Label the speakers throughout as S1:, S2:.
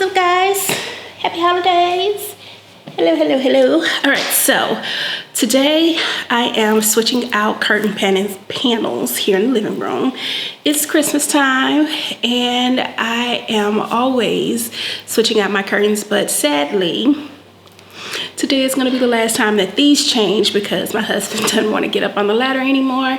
S1: What's up, guys? Happy holidays. Hello. All right, so today I am switching out curtain panels here in the living room. It's Christmas time and I am always switching out my curtains, but sadly today is going to be the last time that these change because my husband doesn't want to get up on the ladder anymore,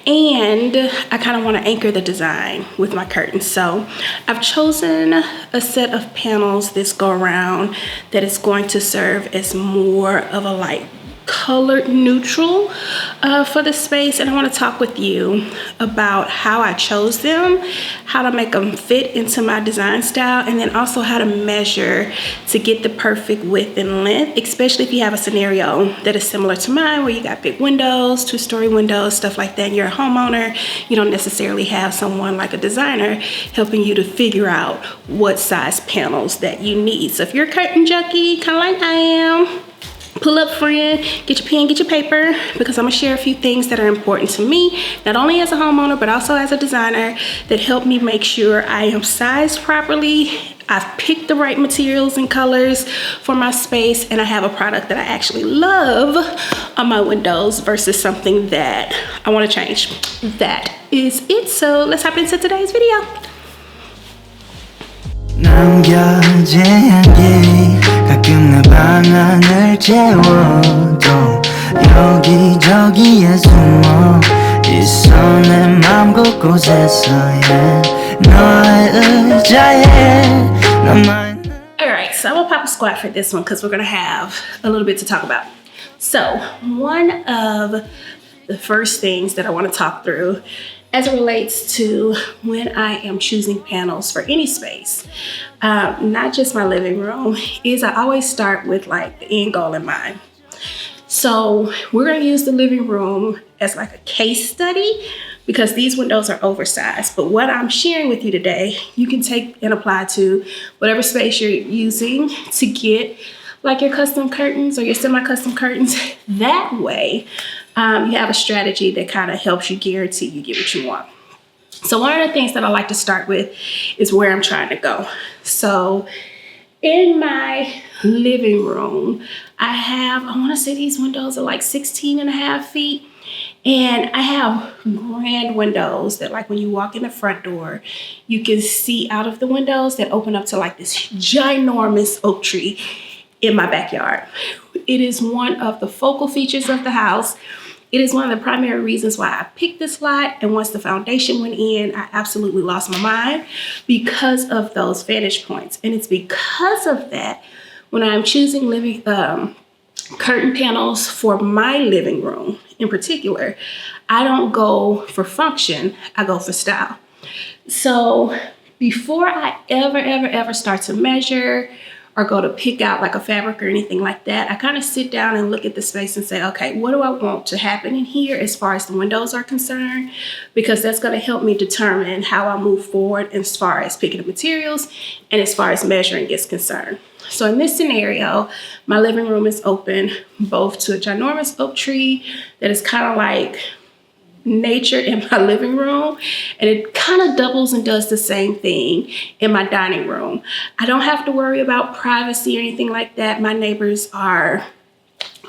S1: and I kind of want to anchor the design with my curtains. So I've chosen a set of panels this go around that is going to serve as more of a light colored neutral for the space, and I want to talk with you about how I chose them, how to make them fit into my design style, and then also how to measure to get the perfect width and length, especially if you have a scenario that is similar to mine where you got big windows, two-story windows, stuff like that, and you're a homeowner. You don't necessarily have someone like a designer helping you to figure out what size panels that you need. So if you're a curtain junkie, kind of like I am, pull up, friend, get your pen, get your paper, because I'm gonna share a few things that are important to me, not only as a homeowner, but also as a designer, that help me make sure I am sized properly, I've picked the right materials and colors for my space, and I have a product that I actually love on my windows versus something that I wanna change. That is it, so let's hop into today's video. 가끔 내 방안을 채워도 여기저기에 숨어 있어 내 맘 곳곳에서 너의 의자에 Alright, so I'm gonna pop a squat for this one because we're gonna have a little bit to talk about. So one of the first things that I want to talk through as it relates to when I am choosing panels for any space, not just my living room, is I always start with like the end goal in mind. So we're gonna use the living room as like a case study because these windows are oversized. But what I'm sharing with you today, you can take and apply to whatever space you're using to get like your custom curtains or your semi-custom curtains. That way, you have a strategy that kind of helps you guarantee you get what you want. So one of the things that I like to start with is where I'm trying to go. So in my living room, I want to say these windows are like 16.5 feet. And I have grand windows that, like, when you walk in the front door, you can see out of the windows that open up to like this ginormous oak tree in my backyard. It is one of the focal features of the house. It is one of the primary reasons why I picked this lot. And once the foundation went in, I absolutely lost my mind because of those vantage points. And it's because of that, when I'm choosing curtain panels for my living room in particular, I don't go for function, I go for style. So before I ever start to measure or go to pick out like a fabric or anything like that, I kind of sit down and look at the space and say, okay, what do I want to happen in here as far as the windows are concerned? Because that's going to help me determine how I move forward as far as picking the materials and as far as measuring is concerned. So in this scenario, my living room is open both to a ginormous oak tree that is kind of like nature in my living room, and it kind of doubles and does the same thing in my dining room. I don't have to worry about privacy or anything like that. My neighbors are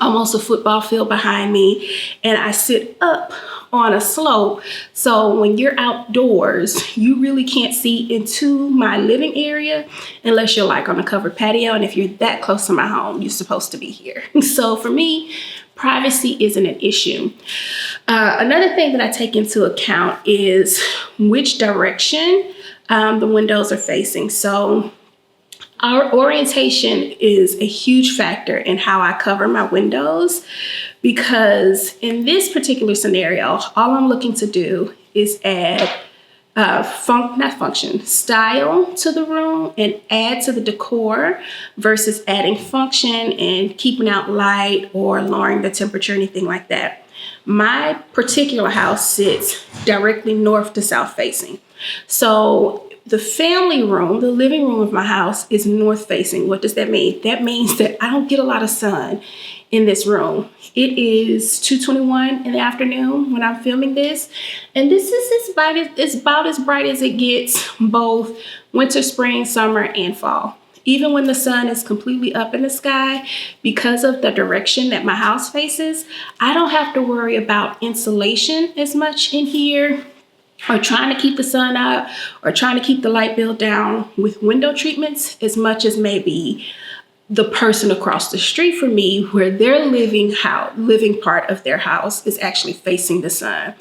S1: almost a football field behind me, and I sit up on a slope, so when you're outdoors you really can't see into my living area unless you're like on a covered patio, and if you're that close to my home, you're supposed to be here. So for me, privacy isn't an issue. Another thing that I take into account is which direction the windows are facing. So our orientation is a huge factor in how I cover my windows, because in this particular scenario, all I'm looking to do is add style to the room and add to the decor versus adding function and keeping out light or lowering the temperature, anything like that. My particular house sits directly north to south facing. So the family room, the living room of my house, is north facing. What does that mean? That means that I don't get a lot of sun in this room. It is 2:21 in the afternoon when I'm filming this, and this is about as bright as it gets, both winter, spring, summer, and fall. even when the sun is completely up in the sky, because of the direction that my house faces, I don't have to worry about insulation as much in here, or trying to keep the sun out, or trying to keep the light bill down with window treatments as much as maybe the person across the street from me, where their living part of their house is actually facing the sun.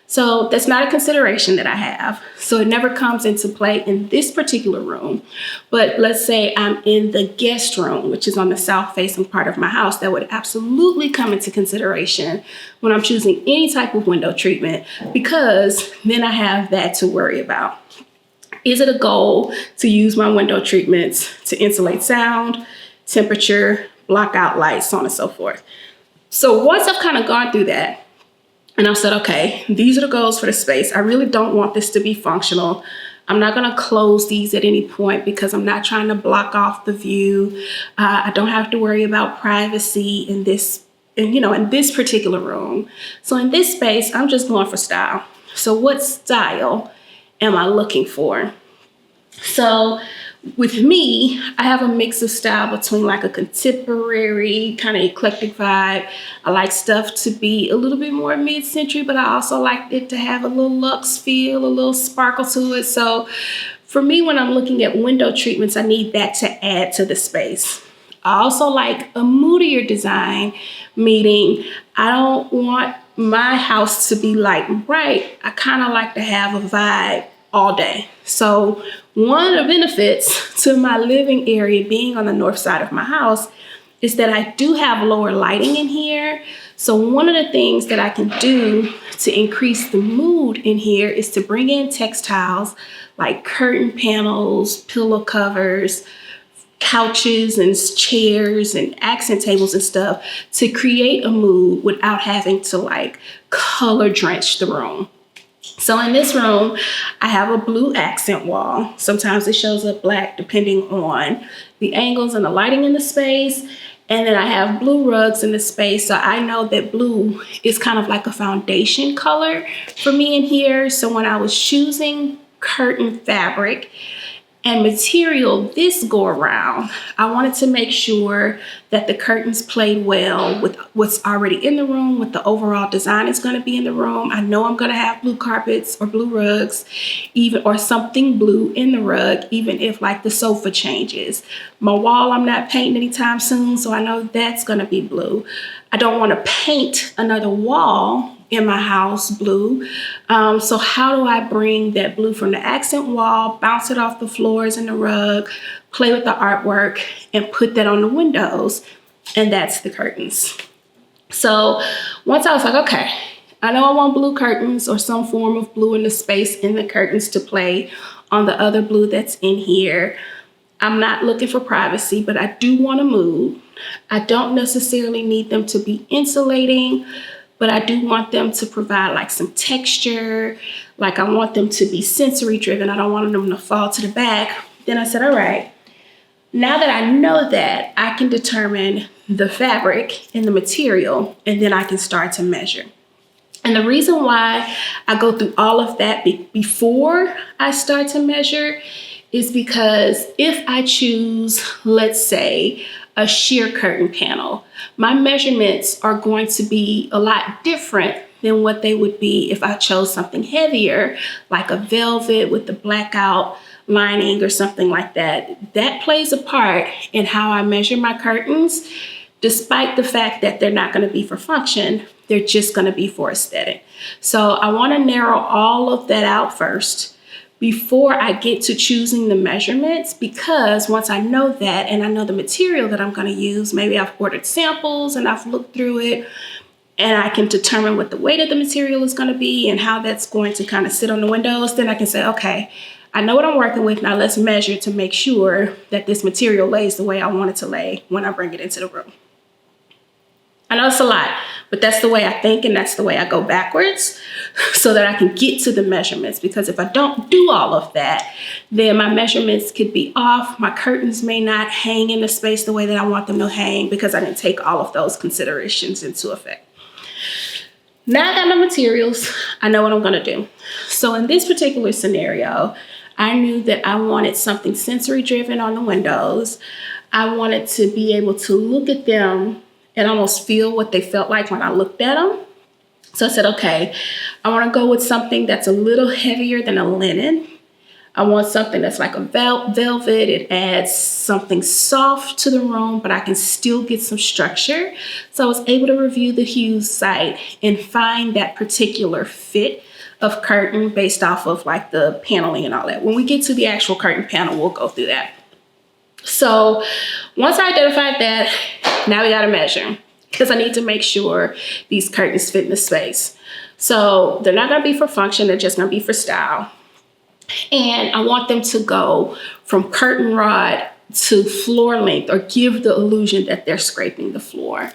S1: So that's not a consideration that I have. So it never comes into play in this particular room. But let's say I'm in the guest room, which is on the south facing part of my house, that would absolutely come into consideration when I'm choosing any type of window treatment, because then I have that to worry about. Is it a goal to use my window treatments to insulate sound, temperature, block out light, so on and so forth? So once I've kind of gone through that, and I've said, okay, these are the goals for the space. I really don't want this to be functional. I'm not going to close these at any point because I'm not trying to block off the view. I don't have to worry about privacy in this particular room. So in this space, I'm just going for style. So what style am I looking for? So with me, I have a mix of style between like a contemporary kind of eclectic vibe. I like stuff to be a little bit more mid-century, but I also like it to have a little luxe feel, a little sparkle to it. So for me, when I'm looking at window treatments, I need that to add to the space. I also like a moodier design, meaning I don't want my house to be light and bright. I kind of like to have a vibe all day. So one of the benefits to my living area being on the north side of my house is that I do have lower lighting in here. So one of the things that I can do to increase the mood in here is to bring in textiles like curtain panels, pillow covers, couches and chairs and accent tables and stuff to create a mood without having to like color drench the room. So in this room, I have a blue accent wall. Sometimes it shows up black depending on the angles and the lighting in the space. And then I have blue rugs in the space. So I know that blue is kind of like a foundation color for me in here. So when I was choosing curtain fabric and material this go around, I wanted to make sure that the curtains played well with what's already in the room, what the overall design is going to be in the room. I know I'm going to have blue carpets or blue rugs, or something blue in the rug, even if like the sofa changes. My wall, I'm not painting anytime soon, so I know that's going to be blue. I don't want to paint another wall in my house blue. So how do I bring that blue from the accent wall, bounce it off the floors and the rug, play with the artwork, and put that on the windows? And that's the curtains. So once I was like, okay, I know I want blue curtains or some form of blue in the space in the curtains to play on the other blue that's in here. I'm not looking for privacy, but I do want to move. I don't necessarily need them to be insulating, but I do want them to provide like some texture. Like I want them to be sensory driven. I don't want them to fall to the back. Then I said, all right, now that I know that, I can determine the fabric and the material, and then I can start to measure. And the reason why I go through all of that before I start to measure is because if I choose, let's say, a sheer curtain panel, my measurements are going to be a lot different than what they would be if I chose something heavier, like a velvet with the blackout lining or something like that. That plays a part in how I measure my curtains, despite the fact that they're not going to be for function, they're just going to be for aesthetic. So I want to narrow all of that out first before I get to choosing the measurements, because once I know that and I know the material that I'm going to use, maybe I've ordered samples and I've looked through it and I can determine what the weight of the material is going to be and how that's going to kind of sit on the windows, then I can say, okay, I know what I'm working with. Now let's measure to make sure that this material lays the way I want it to lay when I bring it into the room. I know it's a lot, but that's the way I think and that's the way I go backwards so that I can get to the measurements. Because if I don't do all of that, then my measurements could be off. My curtains may not hang in the space the way that I want them to hang because I didn't take all of those considerations into effect. Now I got my materials, I know what I'm gonna do. So in this particular scenario, I knew that I wanted something sensory driven on the windows. I wanted to be able to look at them and almost feel what they felt like when I looked at them. So I said, okay, I want to go with something that's a little heavier than a linen. I want something that's like a velvet. It adds something soft to the room, but I can still get some structure. So I was able to review the Hues site and find that particular fit of curtain based off of like the paneling and all that. When we get to the actual curtain panel, we'll go through that. So once I identified that, now we got to measure, because I need to make sure these curtains fit in the space. So they're not going to be for function. They're just going to be for style. And I want them to go from curtain rod to floor length, or give the illusion that they're scraping the floor.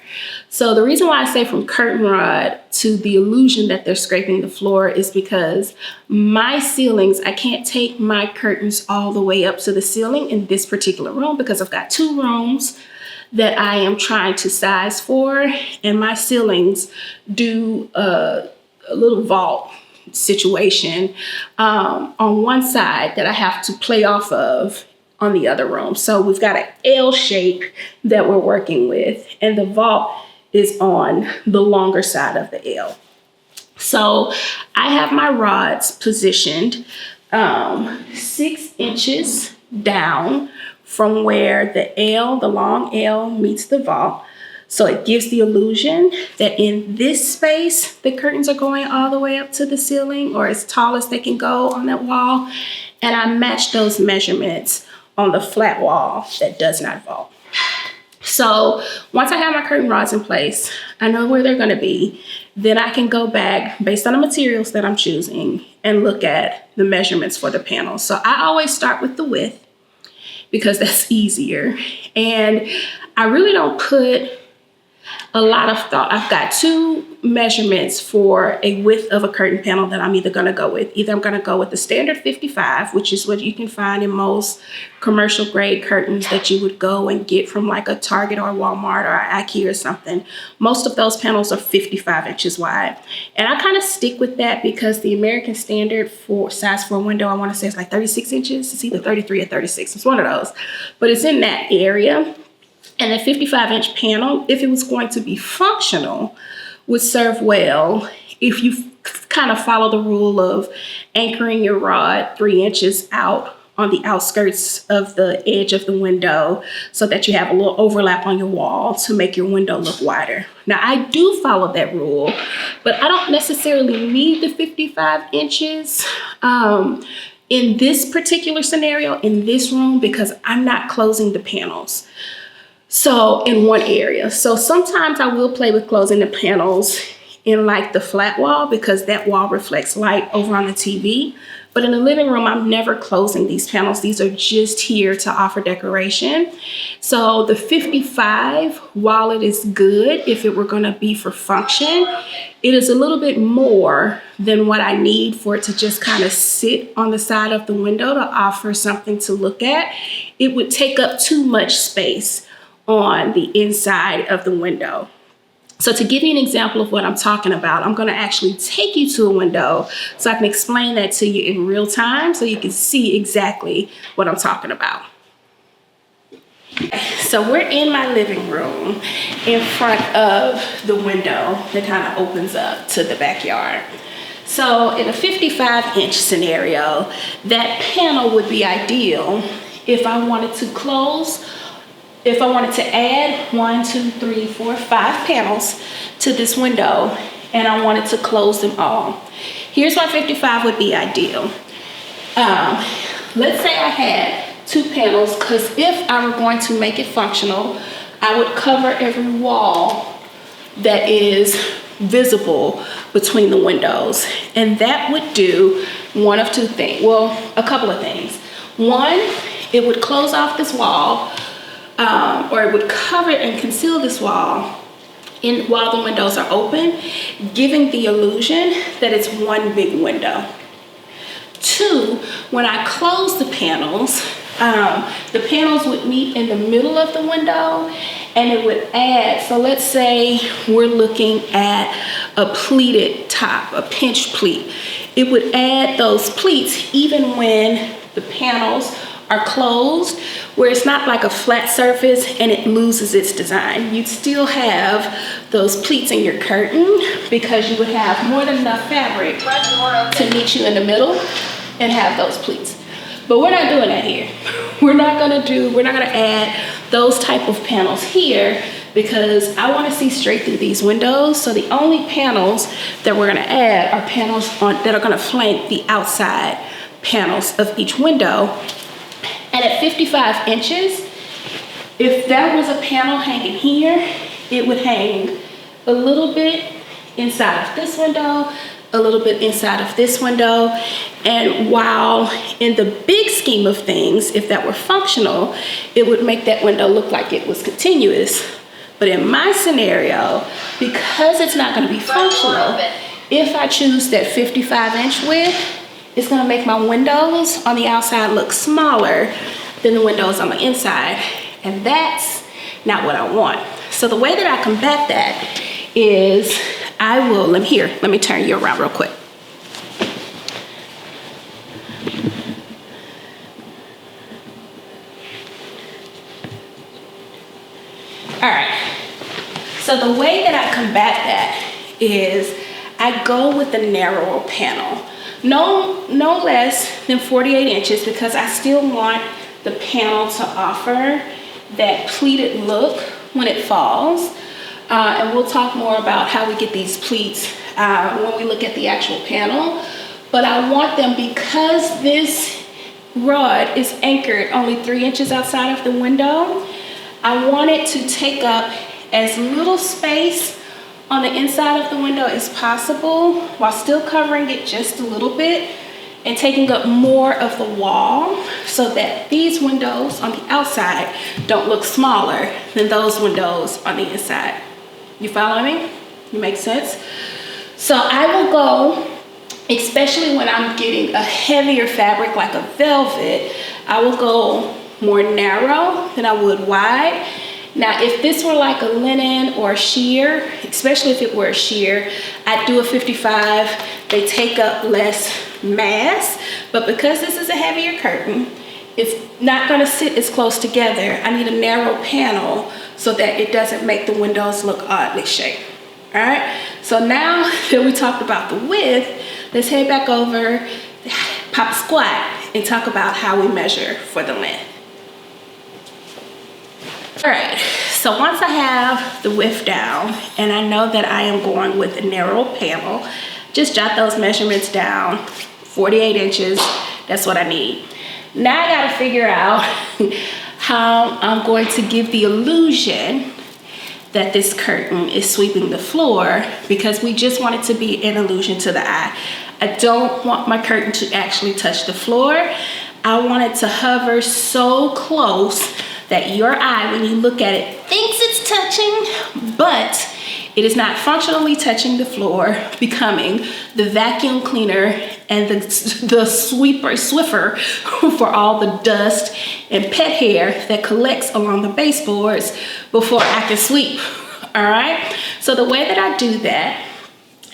S1: So the reason why I say from curtain rod to the illusion that they're scraping the floor is because my ceilings, I can't take my curtains all the way up to the ceiling in this particular room, because I've got 2 rooms that I am trying to size for, and my ceilings do a little vault situation on one side that I have to play off of on the other room. So we've got an L shape that we're working with, and the vault is on the longer side of the L. So I have my rods positioned 6 inches down from where the L, the long L, meets the vault. So it gives the illusion that in this space, the curtains are going all the way up to the ceiling, or as tall as they can go on that wall. And I match those measurements on the flat wall that does not vault. So once I have my curtain rods in place, I know where they're going to be. Then I can go back based on the materials that I'm choosing and look at the measurements for the panels. So I always start with the width, because that's easier. And I really don't put a lot of thought. I've got 2 measurements for a width of a curtain panel that I'm either going to go with. Either I'm going to go with the standard 55, which is what you can find in most commercial grade curtains that you would go and get from like a Target or Walmart or IKEA or something. Most of those panels are 55 inches wide. And I kind of stick with that because the American standard for size for a window, I want to say it's like 36 inches. It's either 33 or 36. It's one of those, but it's in that area. And a 55-inch panel, if it was going to be functional, would serve well if you kind of follow the rule of anchoring your rod 3 inches out on the outskirts of the edge of the window so that you have a little overlap on your wall to make your window look wider. Now, I do follow that rule, but I don't necessarily need the 55 inches in this particular scenario, in this room, because I'm not closing the panels. So in one area. So sometimes I will play with closing the panels in like the flat wall, because that wall reflects light over on the TV. But in the living room, I'm never closing these panels. These are just here to offer decoration. So the 55, while it is good if it were going to be for function, it is a little bit more than what I need for it to just kind of sit on the side of the window to offer something to look at. It would take up too much space on the inside of the window. So to give you an example of what I'm talking about, I'm going to actually take you to a window so I can explain that to you in real time so you can see exactly what I'm talking about. So we're in my living room in front of the window that kind of opens up to the backyard. So in a 55-inch scenario, that panel would be ideal if I wanted to close. If I wanted to add 1, 2, 3, 4, 5 panels to this window and I wanted to close them all, here's why 55 would be ideal. Let's say I had 2 panels, because if I were going to make it functional, I would cover every wall that is visible between the windows. And that would do one of 2 things. Well, a couple of things. One, it would close off this wall, or it would cover and conceal this wall while the windows are open, giving the illusion that it's one big window. 2, when I close the panels would meet in the middle of the window, and it would add, so let's say we're looking at a pleated top, a pinch pleat. It would add those pleats even when the panels are closed, where it's not like a flat surface and it loses its design. You'd still have those pleats in your curtain because you would have more than enough fabric to meet you in the middle and have those pleats. But we're not doing that here. We're not gonna add those type of panels here because I wanna see straight through these windows. So the only panels that we're gonna add are panels that are gonna flank the outside panels of each window. And at 55 inches, if that was a panel hanging here, it would hang a little bit inside of this window, a little bit inside of this window. And while in the big scheme of things, if that were functional, it would make that window look like it was continuous. But in my scenario, because it's not gonna be functional, if I choose that 55-inch width, it's gonna make my windows on the outside look smaller than the windows on the inside. And that's not what I want. So the way that I combat that is let me turn you around real quick. All right, so the way that I combat that is I go with the narrower panel. No less than 48 inches because I still want the panel to offer that pleated look when it falls. And we'll talk more about how we get these pleats when we look at the actual panel. But I want them, because this rod is anchored only 3 inches outside of the window, I want it to take up as little space on the inside of the window as possible while still covering it just a little bit and taking up more of the wall so that these windows on the outside don't look smaller than those windows on the inside. You follow me? You make sense? So I will go, especially when I'm getting a heavier fabric like a velvet, I will go more narrow than I would wide. Now, if this were like a linen or a sheer, especially if it were a sheer, I'd do a 55. They take up less mass, but because this is a heavier curtain, it's not gonna sit as close together. I need a narrow panel so that it doesn't make the windows look oddly shaped. All right, so now that we talked about the width, let's head back over, pop a squat, and talk about how we measure for the length. All right, so once I have the width down and I know that I am going with a narrow panel, just jot those measurements down, 48 inches, that's what I need. Now I gotta figure out how I'm going to give the illusion that this curtain is sweeping the floor, because we just want it to be an illusion to the eye. I don't want my curtain to actually touch the floor. I want it to hover so close that your eye, when you look at it, thinks it's touching, but it is not functionally touching the floor, becoming the vacuum cleaner and the Swiffer for all the dust and pet hair that collects along the baseboards before I can sweep, all right? So the way that I do that,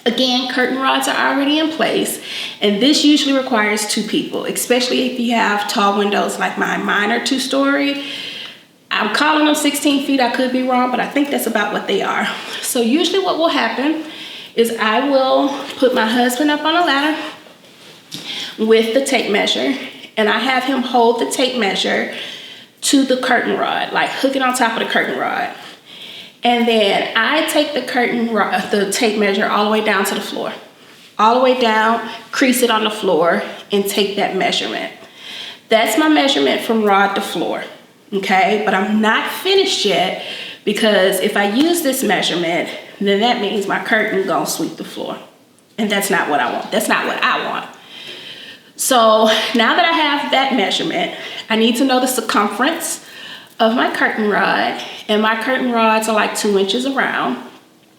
S1: again, curtain rods are already in place, and this usually requires 2 people, especially if you have tall windows like mine. Mine are 2-story. I'm calling them 16 feet, I could be wrong, but I think that's about what they are. So usually what will happen is I will put my husband up on a ladder with the tape measure, and I have him hold the tape measure to the curtain rod, like hook it on top of the curtain rod. And then I take the curtain rod, the tape measure all the way down to the floor. All the way down, crease it on the floor, and take that measurement. That's my measurement from rod to floor. Okay, but I'm not finished yet, because if I use this measurement, then that means my curtain gonna sweep the floor. And that's not what I want. That's not what I want. So now that I have that measurement, I need to know the circumference of my curtain rod, and my curtain rods are like 2 inches around.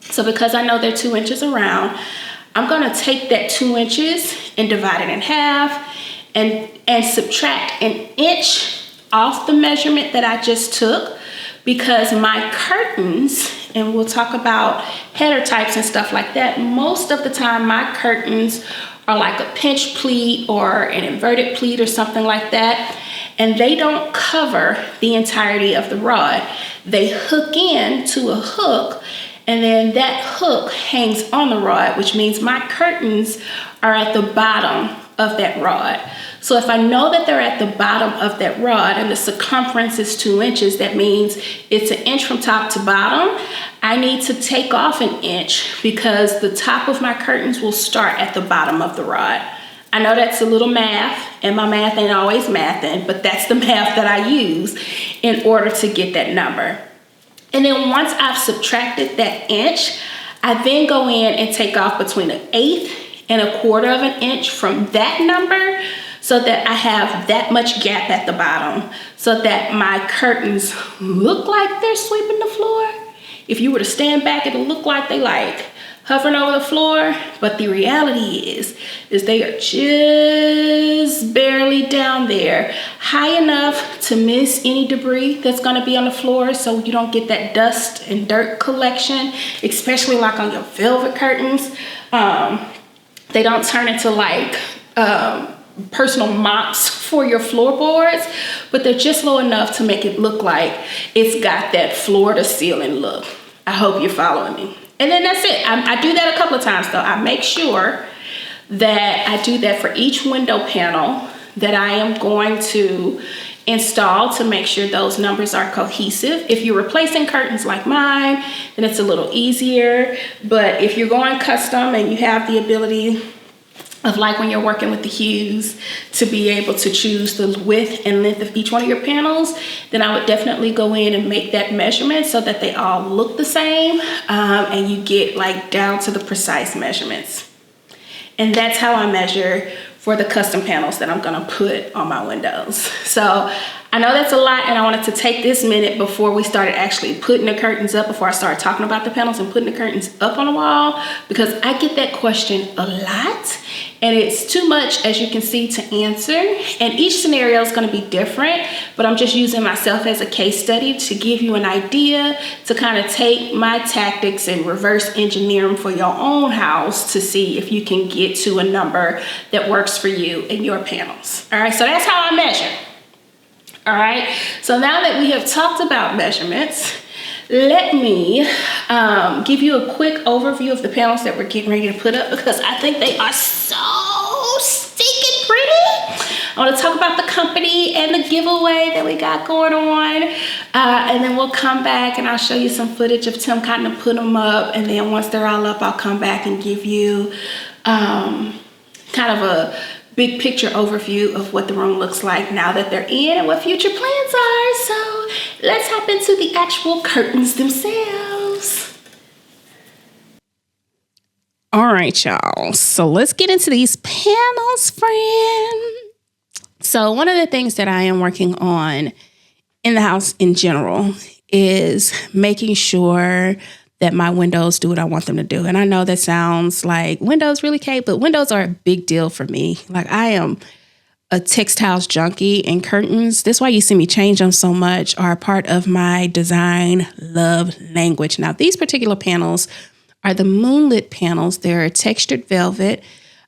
S1: So because I know they're 2 inches around, I'm gonna take that 2 inches and divide it in half and subtract an inch off the measurement that I just took, because my curtains, and we'll talk about header types and stuff like that, most of the time my curtains are like a pinch pleat or an inverted pleat or something like that. And they don't cover the entirety of the rod. They hook in to a hook, and then that hook hangs on the rod, which means my curtains are at the bottom of that rod. So if I know that they're at the bottom of that rod and the circumference is 2 inches, that means it's 1 inch from top to bottom. I need to take off 1 inch because the top of my curtains will start at the bottom of the rod. I know that's a little math, and my math ain't always mathing, but that's the math that I use in order to get that number. And then once I've subtracted that inch, I then go in and take off between 1/8 and 1/4 of an inch from that number, so that I have that much gap at the bottom, so that my curtains look like they're sweeping the floor. If you were to stand back, it'll look like they like hovering over the floor, but the reality is they are just barely down there, high enough to miss any debris that's gonna be on the floor, so you don't get that dust and dirt collection, especially like on your velvet curtains. They don't turn into like personal mops for your floorboards, but they're just low enough to make it look like it's got that floor to ceiling look. I hope you're following me. And then that's it. I do that a couple of times though. I make sure that I do that for each window panel that I am going to install to make sure those numbers are cohesive. If you're replacing curtains like mine, then it's a little easier. But if you're going custom and you have the ability of, like when you're working with the Hues, to be able to choose the width and length of each one of your panels, then I would definitely go in and make that measurement so that they all look the same, and you get like down to the precise measurements. And that's how I measure for the custom panels that I'm gonna put on my windows. So I know that's a lot, and I wanted to take this minute before we started actually putting the curtains up, before I started talking about the panels and putting the curtains up on the wall, because I get that question a lot, and it's too much, as you can see, to answer. And each scenario is gonna be different, but I'm just using myself as a case study to give you an idea, to kind of take my tactics and reverse engineer them for your own house to see if you can get to a number that works for you and your panels. All right, so that's how I measure. All right, so now that we have talked about measurements, let me give you a quick overview of the panels that we're getting ready to put up, because I think they are so stinking pretty. I want to talk about the company and the giveaway that we got going on, and then we'll come back and I'll show you some footage of Tim kind of put them up, and then once they're all up, I'll come back and give you kind of a big picture overview of what the room looks like now that they're in and what future plans are. So let's hop into the actual curtains themselves. All right, y'all. So let's get into these panels, friend. So one of the things that I am working on in the house in general is making sure that my windows do what I want them to do. And I know that sounds like windows really, Kate, but windows are a big deal for me. Like, I am a textiles junkie, and curtains, that's why you see me change them so much, are a part of my design love language. Now, these particular panels are the Moonlit panels. They're textured velvet,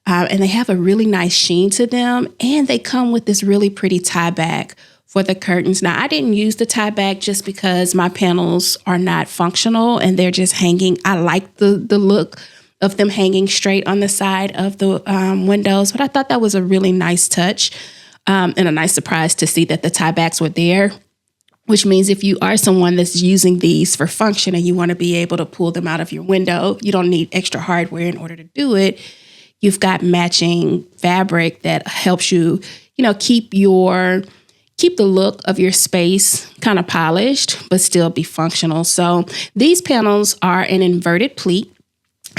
S1: and they have a really nice sheen to them. And they come with this really pretty tie back for the curtains. Now, I didn't use the tie back just because my panels are not functional and they're just hanging. I like the look of them hanging straight on the side of the windows, but I thought that was a really nice touch, and a nice surprise to see that the tie backs were there, which means if you are someone that's using these for function and you want to be able to pull them out of your window, you don't need extra hardware in order to do it. You've got matching fabric that helps you, keep the look of your space kind of polished, but still be functional. So these panels are an inverted pleat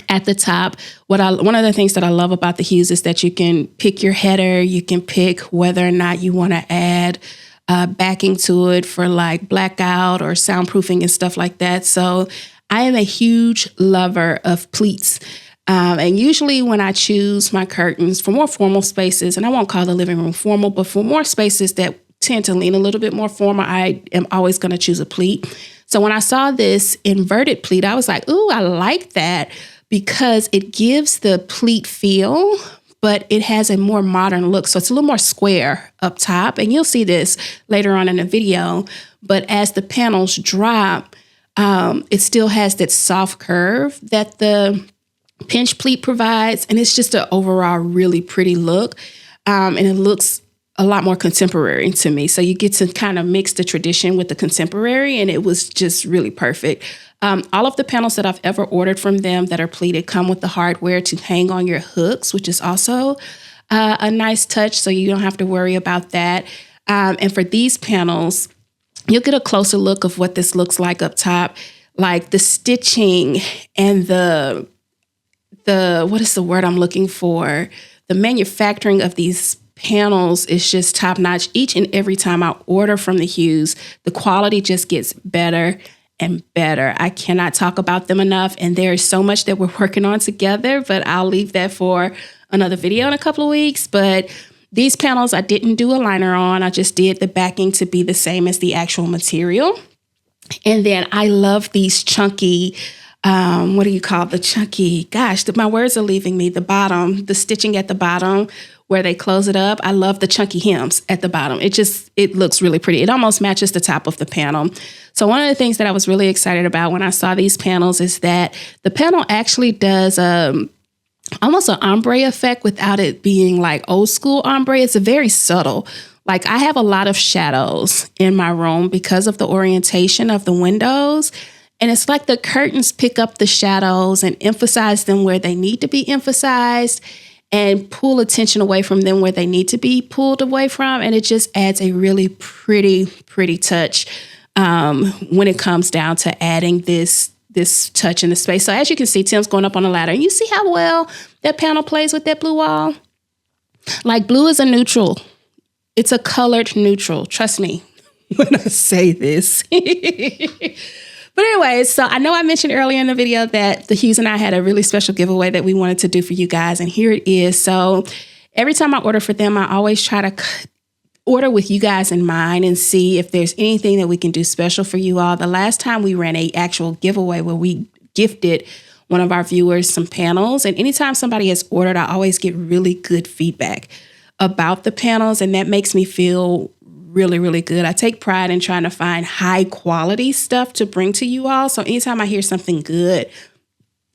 S1: at the top. One of the things that I love about the Hues is that you can pick your header. You can pick whether or not you want to add backing to it for like blackout or soundproofing and stuff like that. So I am a huge lover of pleats. And usually when I choose my curtains for more formal spaces, and I won't call the living room formal, but for more spaces that tend to lean a little bit more formal, I am always going to choose a pleat. So when I saw this inverted pleat, I was like, ooh, I like that, because it gives the pleat feel, but it has a more modern look. So it's a little more square up top. And you'll see this later on in the video. But as the panels drop, it still has that soft curve that the pinch pleat provides. And it's just an overall really pretty look. And it looks a lot more contemporary to me. So you get to kind of mix the tradition with the contemporary, and it was just really perfect. All of the panels that I've ever ordered from them that are pleated come with the hardware to hang on your hooks, which is also a nice touch. So you don't have to worry about that. And for these panels, you'll get a closer look of what this looks like up top, like the stitching and the what is the word I'm looking for? The manufacturing of these panels is just top notch. Each and every time I order from the Hues, the quality just gets better and better. I cannot talk about them enough, and there is so much that we're working on together, but I'll leave that for another video in a couple of weeks. But these panels, I didn't do a liner on. I just did the backing to be the same as the actual material. And then I love these chunky, what do you call the chunky? Gosh, my words are leaving me. The bottom, the stitching at the bottom where they close it up. I love the chunky hems at the bottom. It looks really pretty. It almost matches the top of the panel. So one of the things that I was really excited about when I saw these panels is that the panel actually does almost an ombre effect without it being like old school ombre. It's a very subtle. Like I have a lot of shadows in my room because of the orientation of the windows. And it's like the curtains pick up the shadows and emphasize them where they need to be emphasized and pull attention away from them where they need to be pulled away from. And it just adds a really pretty touch when it comes down to adding this touch in the space. So as you can see, Tim's going up on the ladder. And you see how well that panel plays with that blue wall? Like blue is a neutral. It's a colored neutral. Trust me when I say this. But anyways, so I know I mentioned earlier in the video that the Hues and I had a really special giveaway that we wanted to do for you guys. And here it is. So every time I order for them, I always try to order with you guys in mind and see if there's anything that we can do special for you all. The last time we ran an actual giveaway where we gifted one of our viewers some panels. And anytime somebody has ordered, I always get really good feedback about the panels. And that makes me feel really good. I take pride in trying to find high quality stuff to bring to you all. So anytime I hear something good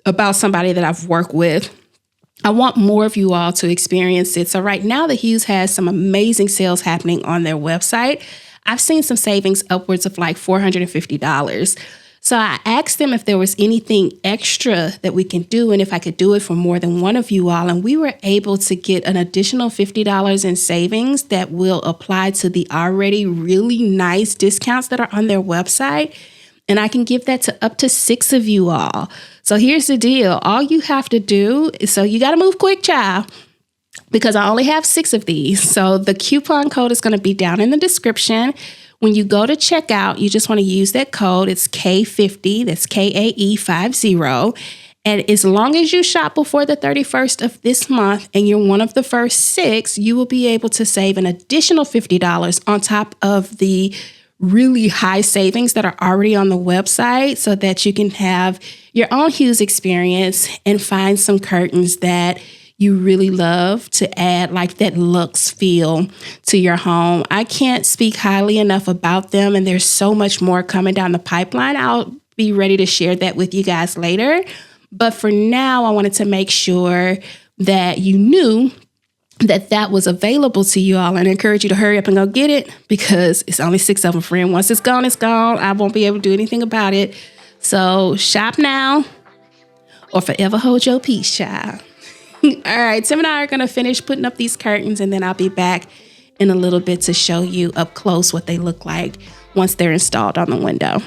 S1: about somebody that I've worked with, I want more of you all to experience it. So right now, the Hues has some amazing sales happening on their website. I've seen some savings upwards of like $450. So I asked them if there was anything extra that we can do and if I could do it for more than one of you all. And we were able to get an additional $50 in savings that will apply to the already really nice discounts that are on their website. And I can give that to up to 6 of you all. So here's the deal. All you have to do is, so you got to move quick, child, because I only have 6 of these. So the coupon code is going to be down in the description. When you go to checkout, you just want to use that code. It's K50. That's KAE50. And as long as you shop before the 31st of this month and you're one of the first 6, you will be able to save an additional $50 on top of the really high savings that are already on the website so that you can have your own Hues experience and find some curtains that you really love to add like that luxe feel to your home. I can't speak highly enough about them, and there's so much more coming down the pipeline. I'll be ready to share that with you guys later. But for now, I wanted to make sure that you knew that that was available to you all, and I encourage you to hurry up and go get it because it's only 6 of them, friend. Once it's gone, it's gone. I won't be able to do anything about it. So shop now or forever hold your peace, child. All right, Tim and I are going to finish putting up these curtains, and then I'll be back in a little bit to show you up close what they look like once they're installed on the window.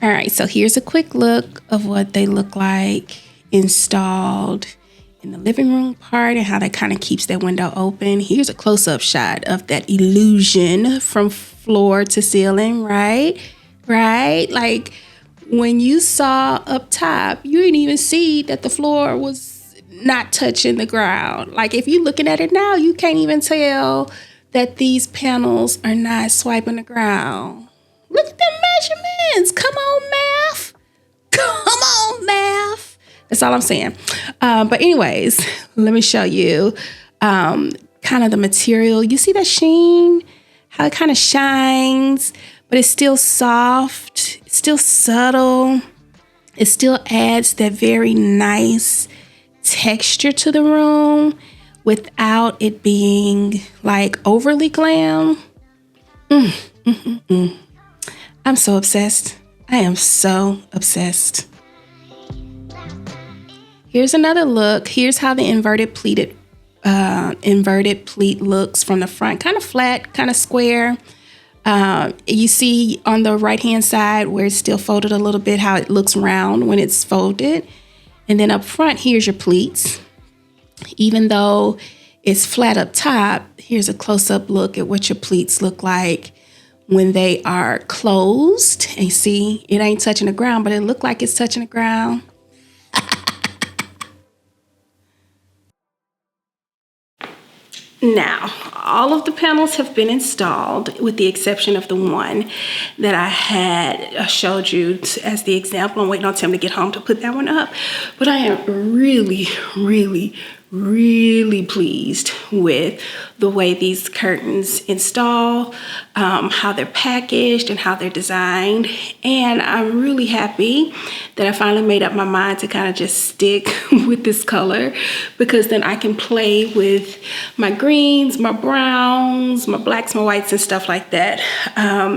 S1: All right, so here's a quick look of what they look like installed in the living room part and how that kind of keeps that window open. Here's a close-up shot of that illusion from floor to ceiling, right? Right? Like when you saw up top, you didn't even see that the floor was not touching the ground. Like if you're looking at it now, you can't even tell that these panels are not swiping the ground. Look at the measurements. Come on, math. Come on, math. That's all I'm saying. But anyways, let me show you kind of the material. You see that sheen? How it kind of shines, but it's still soft. It's still subtle. It still adds that very nice texture to the room without it being like overly glam. I'm so obsessed. I am so obsessed. Here's another look. Here's how the inverted pleat looks from the front. Kind of flat, kind of square. You see on the right-hand side where it's still folded a little bit, how it looks round when it's folded. And then up front, here's your pleats. Even though it's flat up top, here's a close-up look at what your pleats look like when they are closed. And you see, it ain't touching the ground, but it looked like it's touching the ground. Now, all of the panels have been installed with the exception of the one that I had showed you as the example. I'm waiting on Tim to get home to put that one up. But I am really, really, really pleased with the way these curtains install, how they're packaged and how they're designed. And I'm really happy that I finally made up my mind to kind of just stick with this color, because then I can play with my greens, my browns, my blacks, my whites and stuff like that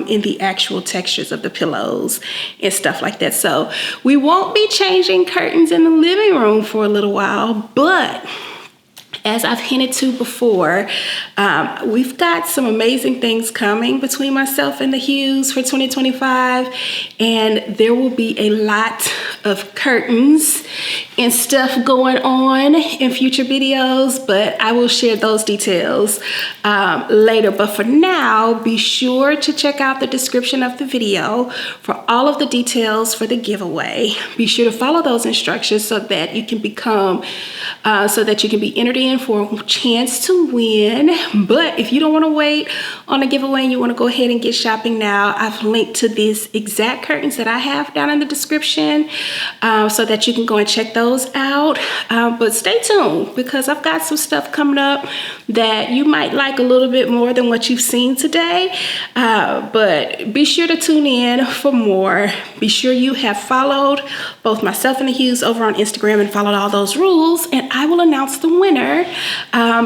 S1: in the actual textures of the pillows and stuff like that. So we won't be changing curtains in the living room for a little while, but as I've hinted to before, we've got some amazing things coming between myself and the Hues for 2025, and there will be a lot of curtains and stuff going on in future videos, but I will share those details later. But for now, be sure to check out the description of the video for all of the details for the giveaway. Be sure to follow those instructions so that you can be entered in for a chance to win. But if you don't want to wait on the giveaway and you want to go ahead and get shopping now, I've linked to these exact curtains that I have down in the description so that you can go and check those out. But stay tuned, because I've got some stuff coming up that you might like a little bit more than what you've seen today. But be sure to tune in for more. Be sure you have followed both myself and the Hues over on Instagram and followed all those rules, and I will announce the winner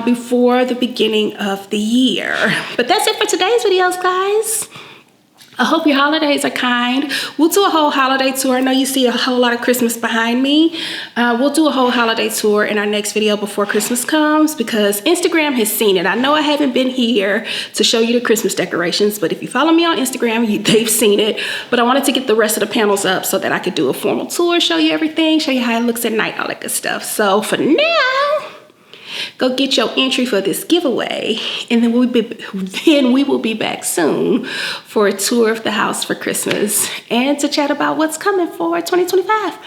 S1: before the beginning of the year. But that's it for today's videos, guys. I hope your holidays are kind. We'll do a whole holiday tour. I know you see a whole lot of Christmas behind me. We'll do a whole holiday tour in our next video before Christmas comes, because Instagram has seen it. I know I haven't been here to show you the Christmas decorations, but if you follow me on Instagram, they've seen it. But I wanted to get the rest of the panels up so that I could do a formal tour, show you everything, show you how it looks at night, all that good stuff. So for now, go get your entry for this giveaway, and then we will be back soon for a tour of the house for Christmas and to chat about what's coming for 2025.